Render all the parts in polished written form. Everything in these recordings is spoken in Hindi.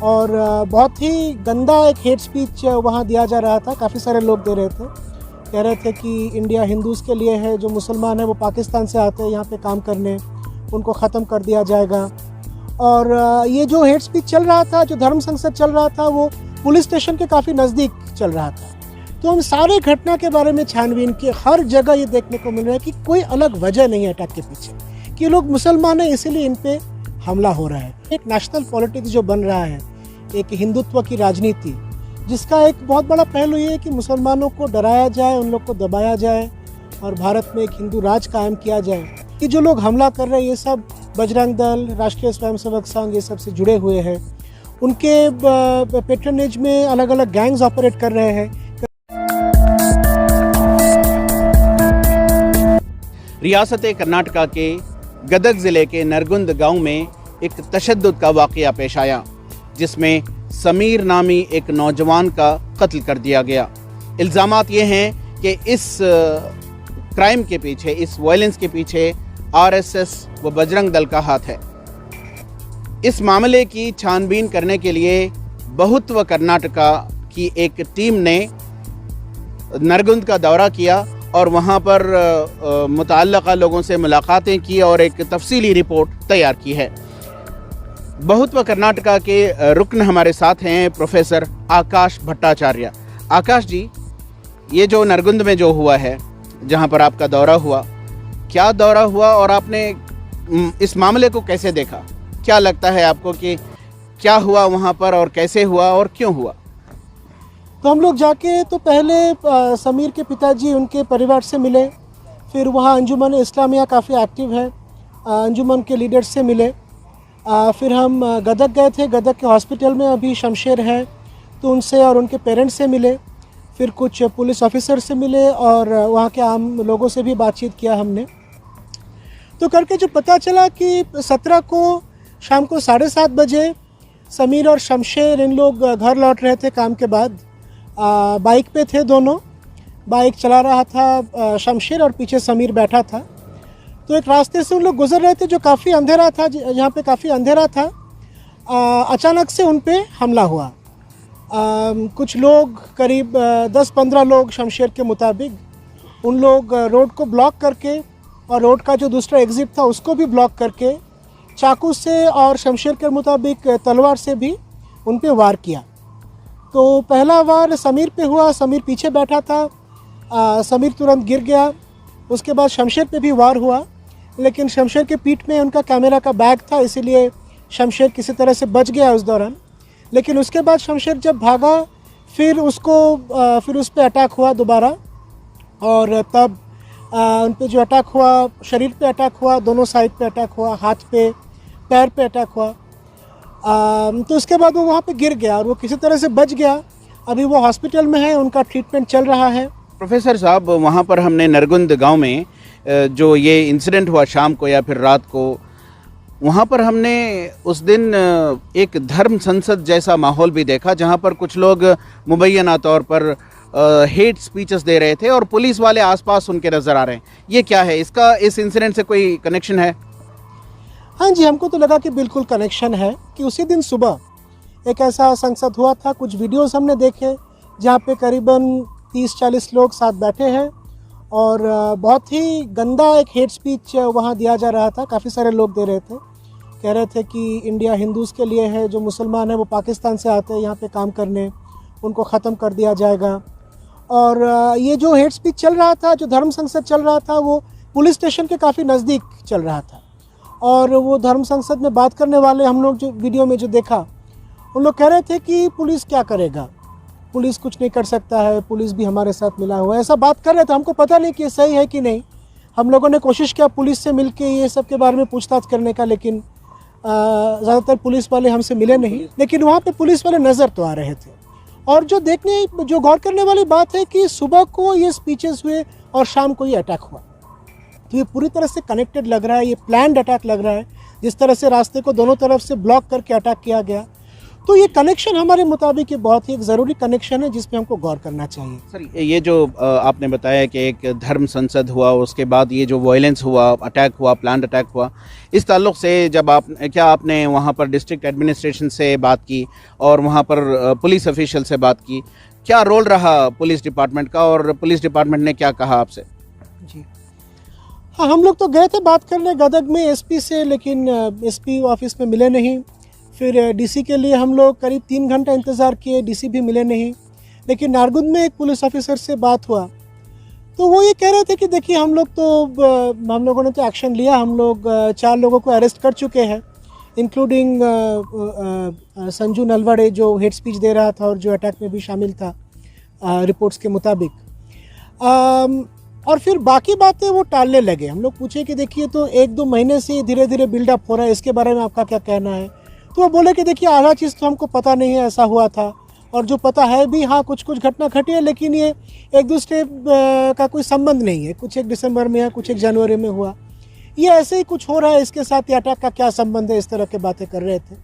और बहुत ही गंदा एक हेट स्पीच वहाँ दिया जा रहा था। काफ़ी सारे लोग दे रहे थे, कह रहे थे कि इंडिया हिंदूज़ के लिए है, जो मुसलमान हैं वो पाकिस्तान से आते हैं यहाँ पे काम करने, उनको ख़त्म कर दिया जाएगा। और ये जो हेट स्पीच चल रहा था, जो धर्म संसद चल रहा था, वो पुलिस स्टेशन के काफ़ी नज़दीक चल रहा था। तो हम सारे घटना के बारे में छानबीन किए, हर जगह ये देखने को मिल रहा है कि कोई अलग वजह नहीं है अटैक के पीछे, कि लोग मुसलमान हैं इसीलिए इन पे हमला हो रहा है। एक नेशनल पॉलिटिक्स जो बन रहा है, एक हिंदुत्व की राजनीति, जिसका एक बहुत बड़ा पहलू ये है कि मुसलमानों को डराया जाए, उन लोग को दबाया जाए और भारत में एक हिंदू राज कायम किया जाए। कि जो लोग हमला कर रहे हैं ये सब बजरंग दल, राष्ट्रीय स्वयंसेवक संघ, ये सब से जुड़े हुए हैं। उनके पेट्रनेज में अलग अलग गैंग्स ऑपरेट कर रहे हैं। रियासत कर्नाटका के गदग ज़िले के नरगुंद गांव में एक तशद्दुद का वाक़या पेश आया, जिसमें समीर नामी एक नौजवान का कत्ल कर दिया गया। इल्ज़ामात ये हैं कि इस क्राइम के पीछे, इस वायलेंस के पीछे आरएसएस व बजरंग दल का हाथ है। इस मामले की छानबीन करने के लिए बहुत्व कर्नाटका की एक टीम ने नरगुंद का दौरा किया और वहाँ पर मुतअल्लिक़ा लोगों से मुलाकातें की और एक तफसीली रिपोर्ट तैयार की है। बहुत्व कर्नाटका के रुकन हमारे साथ हैं प्रोफेसर आकाश भट्टाचार्य। आकाश जी, ये जो नरगुंद में जो हुआ है, जहाँ पर आपका दौरा हुआ, क्या दौरा हुआ और आपने इस मामले को कैसे देखा? क्या लगता है आपको कि क्या हुआ वहाँ पर और कैसे हुआ और क्यों हुआ? तो हम लोग जाके तो पहले समीर के पिताजी, उनके परिवार से मिले, फिर वहाँ अंजुमन इस्लामिया काफ़ी एक्टिव है, अंजुमन के लीडर्स से मिले। फिर हम गदग गए थे, गदग के हॉस्पिटल में अभी शमशेर है तो उनसे और उनके पेरेंट्स से मिले। फिर कुछ पुलिस ऑफिसर से मिले और वहाँ के आम लोगों से भी बातचीत किया हमने। तो करके जो पता चला कि 17 को शाम को 7:30 बजे समीर और शमशेर, इन लोग घर लौट रहे थे काम के बाद। बाइक पे थे दोनों, बाइक चला रहा था शमशेर और पीछे समीर बैठा था। तो एक रास्ते से उन लोग गुजर रहे थे जो काफ़ी अंधेरा था, जहाँ पे काफ़ी अंधेरा था। अचानक से उन पे हमला हुआ। कुछ लोग, करीब 10-15 लोग शमशेर के मुताबिक, उन लोग रोड को ब्लॉक करके और रोड का जो दूसरा एग्ज़िट था उसको भी ब्लॉक करके चाकू से और शमशेर के मुताबिक तलवार से भी उन पे वार किया। तो पहला वार समीर पे हुआ, समीर पीछे बैठा था, समीर तुरंत गिर गया। उसके बाद शमशेर पे भी वार हुआ, लेकिन शमशेर के पीठ में उनका कैमरा का बैग था, इसीलिए शमशेर किसी तरह से बच गया उस दौरान। लेकिन उसके बाद शमशेर जब भागा, फिर उस पर अटैक हुआ दोबारा, और तब उन पे जो अटैक हुआ, शरीर पे अटैक हुआ, दोनों साइड पे अटैक हुआ, हाथ पे, पैर पे अटैक हुआ। तो उसके बाद वो वहाँ पे गिर गया और वो किसी तरह से बच गया। अभी वो हॉस्पिटल में है, उनका ट्रीटमेंट चल रहा है। प्रोफेसर साहब, वहाँ पर हमने नरगुंद गांव में जो ये इंसिडेंट हुआ शाम को या फिर रात को, वहाँ पर हमने उस दिन एक धर्म संसद जैसा माहौल भी देखा, जहाँ पर कुछ लोग मुबैना तौर पर हेट स्पीचेस दे रहे थे और पुलिस वाले आसपास उनके नज़र आ रहे हैं। ये क्या है? इसका इस इंसिडेंट से कोई कनेक्शन है? हाँ जी, हमको तो लगा कि बिल्कुल कनेक्शन है कि उसी दिन सुबह एक ऐसा संसद हुआ था। कुछ वीडियोस हमने देखे जहाँ पे करीबन 30-40 लोग साथ बैठे हैं और बहुत ही गंदा एक हेट स्पीच वहाँ दिया जा रहा था। काफ़ी सारे लोग दे रहे थे, कह रहे थे कि इंडिया हिंदूज़ के लिए है, जो मुसलमान हैं वो पाकिस्तान से आते हैं यहाँ पे काम करने, उनको ख़त्म कर दिया जाएगा। और ये जो हेट स्पीच चल रहा था, जो धर्म संसद चल रहा था, वो पुलिस स्टेशन के काफ़ी नज़दीक चल रहा था। और वो धर्म संसद में बात करने वाले हम लोग जो वीडियो में जो देखा, उन लोग कह रहे थे कि पुलिस क्या करेगा, पुलिस कुछ नहीं कर सकता है, पुलिस भी हमारे साथ मिला हुआ है, ऐसा बात कर रहे थे। हमको पता नहीं कि ये सही है कि नहीं। हम लोगों ने कोशिश किया पुलिस से मिल के ये सब के बारे में पूछताछ करने का, लेकिन ज़्यादातर पुलिस वाले हमसे मिले नहीं। लेकिन वहाँ पे पुलिस वाले नज़र तो आ रहे थे। और जो गौर करने वाली बात है कि सुबह को ये स्पीचेस हुए और शाम को ये अटैक हुआ, तो ये पूरी तरह से कनेक्टेड लग रहा है, ये प्लान्ड अटैक लग रहा है। जिस तरह से रास्ते को दोनों तरफ से ब्लॉक करके अटैक किया गया, तो ये कनेक्शन हमारे मुताबिक ये बहुत ही एक ज़रूरी कनेक्शन है जिस पे हमको गौर करना चाहिए। सर, ये जो आपने बताया कि एक धर्म संसद हुआ, उसके बाद ये जो वायलेंस हुआ, अटैक हुआ, प्लान्ड अटैक हुआ, इस ताल्लुक़ से जब आपने वहाँ पर डिस्ट्रिक्ट एडमिनिस्ट्रेशन से बात की और वहाँ पर पुलिस ऑफिशियल से बात की, क्या रोल रहा पुलिस डिपार्टमेंट का और पुलिस डिपार्टमेंट ने क्या कहा आपसे? जी हाँ, हम लोग तो गए थे बात करने गदग में एसपी से, लेकिन एसपी ऑफिस में मिले नहीं। फिर डीसी के लिए हम लोग करीब 3 घंटा इंतज़ार किए, डीसी भी मिले नहीं। लेकिन नारगुंद में एक पुलिस ऑफिसर से बात हुआ तो वो ये कह रहे थे कि देखिए हम लोगों ने तो एक्शन लिया, हम लोग 4 लोगों को अरेस्ट कर चुके हैं, इंक्लूडिंग संजू नलवाड़े जो हेट स्पीच दे रहा था और जो अटैक में भी शामिल था रिपोर्ट्स के मुताबिक। और फिर बाकी बातें वो टालने लगे। हम लोग पूछे कि देखिए तो 1-2 महीने से धीरे धीरे बिल्डअप हो रहा है, इसके बारे में आपका क्या कहना है? तो वो बोले कि देखिए आधा चीज़ तो हमको पता नहीं है ऐसा हुआ था, और जो पता है भी, हाँ कुछ घटना घटी है, लेकिन ये एक दूसरे का कोई संबंध नहीं है। कुछ 1 दिसंबर में है, कुछ 1 जनवरी में हुआ, ये ऐसे ही कुछ हो रहा है, इसके साथ ये अटैक का क्या संबंध है, इस तरह की बातें कर रहे थे।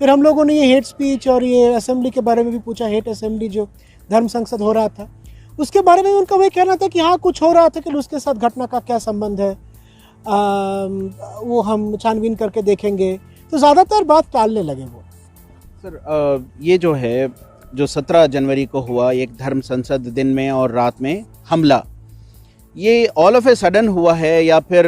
फिर हम लोगों ने ये हेट स्पीच और ये असेंबली के बारे में भी पूछा, हेट असेंबली जो धर्म संसद हो रहा था उसके बारे में उनका वही कहना था कि हाँ कुछ हो रहा था, कि उसके साथ घटना का क्या संबंध है वो हम छानबीन करके देखेंगे। तो ज़्यादातर बात टालने लगे वो। सर, ये जो है जो 17 जनवरी को हुआ एक धर्म संसद दिन में और रात में हमला, ये ऑल ऑफ ए सडन हुआ है या फिर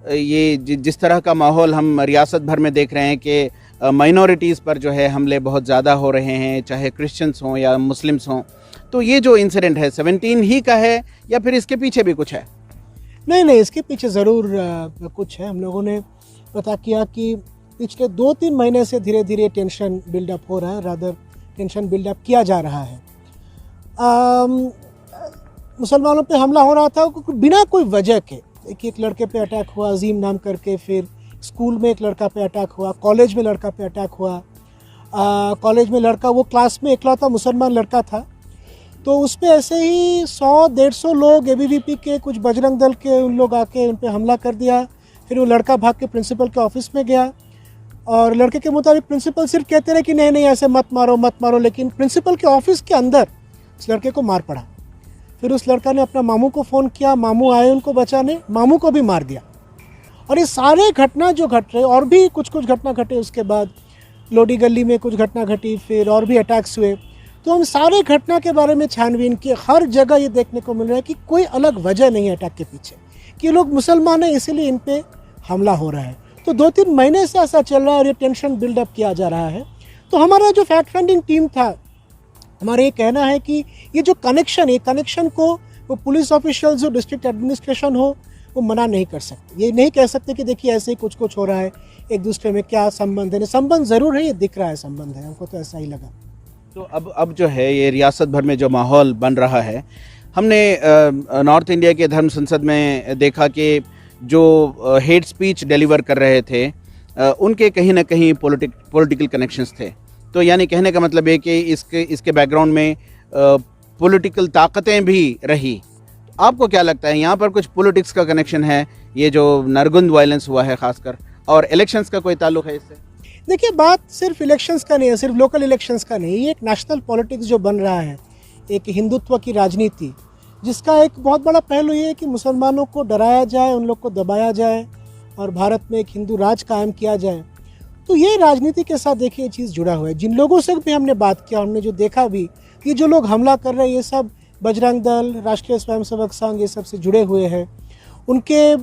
ये जिस तरह का माहौल हम रियासत भर में देख रहे हैं कि माइनॉरिटीज़ पर जो है हमले बहुत ज़्यादा हो रहे हैं, चाहे क्रिश्चियंस हों या मुस्लिम्स हों, तो ये जो इंसिडेंट है 17 ही का है या फिर इसके पीछे भी कुछ है? नहीं, इसके पीछे ज़रूर कुछ है। हम लोगों ने पता किया कि पिछले 2-3 महीने से धीरे धीरे टेंशन बिल्डअप हो रहा है, रादर टेंशन बिल्डअप किया जा रहा है। मुसलमानों पे हमला हो रहा था बिना कोई वजह के। एक लड़के पे अटैक हुआ अजीम नाम करके, फिर स्कूल में एक लड़का पे अटैक हुआ, कॉलेज में लड़का पे अटैक हुआ। कॉलेज में लड़का, वो क्लास में इकलौता मुसलमान लड़का था, तो उस पर ऐसे ही 100-150 लोग एबीवीपी के, कुछ बजरंग दल के उन लोग आके उन पर हमला कर दिया। फिर वो लड़का भाग के प्रिंसिपल के ऑफिस में गया और लड़के के मुताबिक प्रिंसिपल सिर्फ कहते रहे कि नहीं ऐसे मत मारो, लेकिन प्रिंसिपल के ऑफिस के अंदर उस लड़के को मार पड़ा। फिर उस लड़का ने अपना मामू को फ़ोन किया, मामू आए उनको बचाने, मामू को भी मार दिया। और ये सारे घटना जो घट रहे, और भी कुछ घटना घटे उसके बाद, लोडी गली में कुछ घटना घटी, फिर और भी अटैक्स हुए। तो हम सारे घटना के बारे में छानबीन किए। हर जगह ये देखने को मिल रहा है कि कोई अलग वजह नहीं है अटैक के पीछे, कि लोग मुसलमान हैं इसीलिए इन पे हमला हो रहा है। तो 2-3 महीने से ऐसा चल रहा है और ये टेंशन बिल्डअप किया जा रहा है। तो हमारा जो फैक्ट फाइंडिंग टीम था, हमारा ये कहना है कि ये जो कनेक्शन को वो पुलिस ऑफिशियल्स हो, डिस्ट्रिक्ट एडमिनिस्ट्रेशन हो, वो मना नहीं कर सकते। ये नहीं कह सकते कि देखिए ऐसे ही कुछ हो रहा है, एक दूसरे में क्या संबंध है। संबंध ज़रूर है, ये दिख रहा है संबंध है, हमको तो ऐसा ही लगा। तो अब जो है ये रियासत भर में जो माहौल बन रहा है, हमने नॉर्थ इंडिया के धर्म संसद में देखा कि जो हेट स्पीच डिलीवर कर रहे थे उनके कहीं ना कहीं पॉलिटिकल कनेक्शंस थे। तो यानी कहने का मतलब है कि इसके बैकग्राउंड में पॉलिटिकल ताकतें भी रही। आपको क्या लगता है, यहाँ पर कुछ पॉलिटिक्स का कनेक्शन है, ये जो नरगुंद वायलेंस हुआ है खासकर, और इलेक्शंस का कोई ताल्लुक है इससे? देखिए, बात सिर्फ इलेक्शंस का नहीं है, सिर्फ लोकल इलेक्शंस का नहीं, ये एक नेशनल पॉलिटिक्स जो बन रहा है, एक हिंदुत्व की राजनीति, जिसका एक बहुत बड़ा पहलू ये है कि मुसलमानों को डराया जाए, उन लोग को दबाया जाए और भारत में एक हिंदू राज कायम किया जाए। तो ये राजनीति के साथ देखिए ये चीज़ जुड़ा हुआ है। जिन लोगों से भी हमने बात किया, हमने जो देखा भी कि जो लोग हमला कर रहे हैं ये सब बजरंग दल, राष्ट्रीय स्वयंसेवक संघ, ये सब से जुड़े हुए हैं। उनके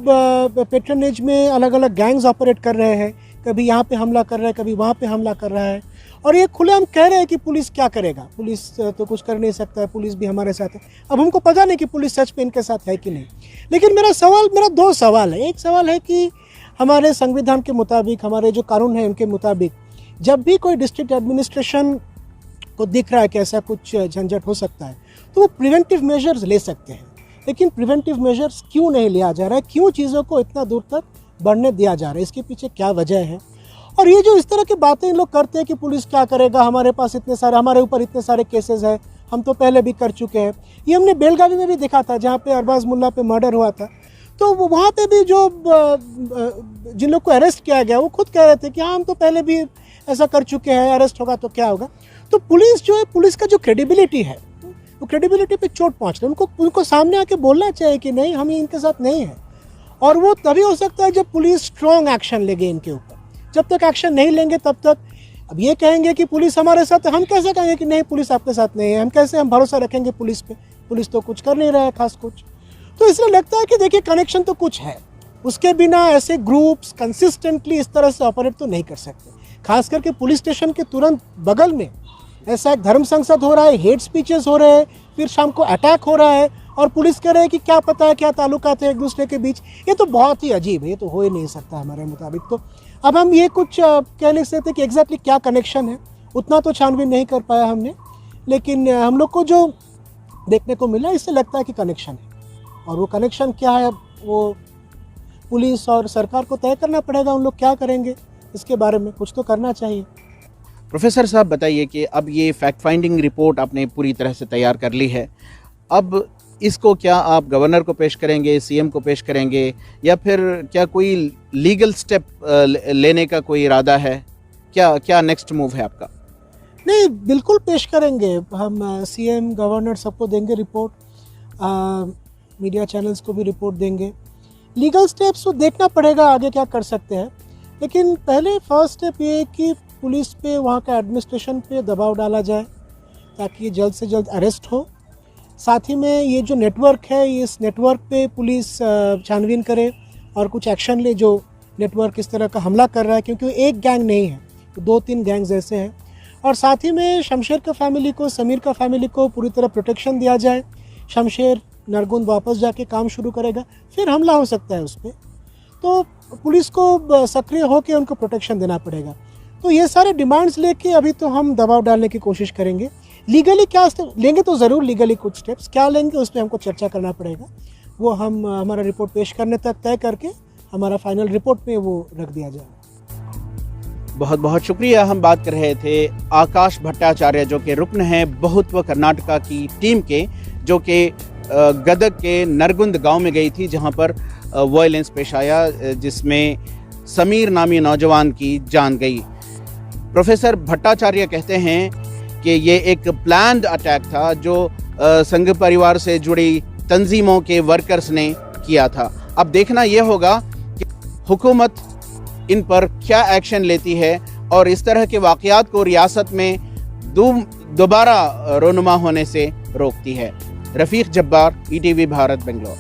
पेट्रनेज में अलग अलग गैंग्स ऑपरेट कर रहे हैं, कभी यहाँ पे हमला कर रहा है, कभी वहाँ पे हमला कर रहा है। और ये खुलेआम कह रहे हैं कि पुलिस क्या करेगा, पुलिस तो कुछ कर नहीं सकता है, पुलिस भी हमारे साथ है। अब हमको पता नहीं कि पुलिस सच में इनके साथ है कि नहीं, लेकिन मेरा 2 सवाल है। एक सवाल है कि हमारे संविधान के मुताबिक, हमारे जो कानून है उनके मुताबिक, जब भी कोई डिस्ट्रिक्ट एडमिनिस्ट्रेशन को दिख रहा है कि ऐसा कुछ झंझट हो सकता है तो वो प्रिवेंटिव मेजर्स ले सकते हैं। लेकिन प्रिवेंटिव मेजर्स क्यों नहीं लिया जा रहा है, क्यों चीज़ों को इतना दूर तक बढ़ने दिया जा रहा है, इसके पीछे क्या वजह है? और ये जो इस तरह की बातें इन लोग करते हैं कि पुलिस क्या करेगा, हमारे ऊपर इतने सारे केसेस हैं, हम तो पहले भी कर चुके हैं। ये हमने बेलगावी में भी देखा था, जहाँ पे अरबाज मुल्ला पे मर्डर हुआ था। तो वहाँ पे भी जो जिन लोग को अरेस्ट किया गया वो खुद कह रहे थे कि हाँ हम तो पहले भी ऐसा कर चुके हैं, अरेस्ट होगा तो क्या होगा। तो पुलिस जो है, पुलिस का जो क्रेडिबिलिटी है, वो क्रेडिबिलिटी पे चोट पहुँच रही है। उनको सामने आके बोलना चाहिए कि नहीं, हम इनके साथ नहीं हैं। और वो तभी हो सकता है जब पुलिस स्ट्रॉन्ग एक्शन लेंगे इनके ऊपर। जब तक एक्शन नहीं लेंगे तब तक अब ये कहेंगे कि पुलिस हमारे साथ है, हम कैसे कहेंगे कि नहीं पुलिस आपके साथ नहीं है, हम भरोसा रखेंगे पुलिस पे, पुलिस तो कुछ कर नहीं रहा है खास कुछ। तो इसलिए लगता है कि देखिए कनेक्शन तो कुछ है, उसके बिना ऐसे ग्रुप्स कंसिस्टेंटली इस तरह से ऑपरेट तो नहीं कर सकते। खास करके पुलिस स्टेशन के तुरंत बगल में ऐसा एक धर्म संसद हो रहा है, हेट स्पीचेस हो रहे हैं, फिर शाम को अटैक हो रहा है और पुलिस कह रहे हैं कि क्या पता है क्या ताल्लुकात है एक दूसरे के बीच। ये तो बहुत ही अजीब है, ये तो हो ही नहीं सकता हमारे मुताबिक। तो अब हम ये कुछ कह नहीं सकते कि एग्जैक्टली क्या कनेक्शन है, उतना तो छानबीन नहीं कर पाया हमने, लेकिन हम लोग को जो देखने को मिला इससे लगता है कि कनेक्शन है। और वो कनेक्शन क्या है, वो पुलिस और सरकार को तय करना पड़ेगा, उन लोग क्या करेंगे इसके बारे में कुछ तो करना चाहिए। प्रोफेसर साहब बताइए कि अब ये फैक्ट फाइंडिंग रिपोर्ट आपने पूरी तरह से तैयार कर ली है, अब इसको क्या आप गवर्नर को पेश करेंगे, सीएम को पेश करेंगे, या फिर क्या कोई लीगल स्टेप लेने का कोई इरादा है? क्या नेक्स्ट मूव है आपका? नहीं, बिल्कुल पेश करेंगे हम, सीएम गवर्नर सबको देंगे रिपोर्ट, मीडिया चैनल्स को भी रिपोर्ट देंगे। लीगल स्टेप्स तो देखना पड़ेगा आगे क्या कर सकते हैं, लेकिन पहले फर्स्ट स्टेप ये है कि पुलिस पे, वहाँ का एडमिनिस्ट्रेशन पे दबाव डाला जाए ताकि जल्द से जल्द अरेस्ट हो। साथ ही में ये जो नेटवर्क है, इस नेटवर्क पे पुलिस छानबीन करे और कुछ एक्शन ले जो नेटवर्क इस तरह का हमला कर रहा है, क्योंकि एक गैंग नहीं है, तो 2-3 गैंग्स ऐसे हैं। और साथ ही में शमशेर का फैमिली को, समीर का फैमिली को पूरी तरह प्रोटेक्शन दिया जाए। शमशेर नरगुंद वापस जाके काम शुरू करेगा, फिर हमला हो सकता है उस पर, तो पुलिस को सक्रिय होकर उनको प्रोटेक्शन देना पड़ेगा। तो ये सारे डिमांड्स लेके अभी तो हम दबाव डालने की कोशिश करेंगे। लीगली क्या लेंगे, तो ज़रूर लीगली कुछ स्टेप्स क्या लेंगे उस पर हमको चर्चा करना पड़ेगा। वो हम हमारा रिपोर्ट पेश करने तक तय करके हमारा फाइनल रिपोर्ट पे वो रख दिया जाए। बहुत बहुत शुक्रिया। हम बात कर रहे थे आकाश भट्टाचार्य, जो कि रुकन हैं बहुत्व कर्नाटका की टीम के, जो कि गदग के नरगुंद गांव में गई थी, जहां पर वायलेंस पेश आया, जिसमें समीर नामी नौजवान की जान गई। प्रोफेसर भट्टाचार्य कहते हैं कि ये एक प्लान्ड अटैक था जो संघ परिवार से जुड़ी तंजीमों के वर्कर्स ने किया था। अब देखना यह होगा कि हुकूमत इन पर क्या एक्शन लेती है और इस तरह के वाक़यात को रियासत में दोबारा रोनुमा होने से रोकती है। रफ़ीक जब्बार, ईटीवी भारत, बेंगलोर।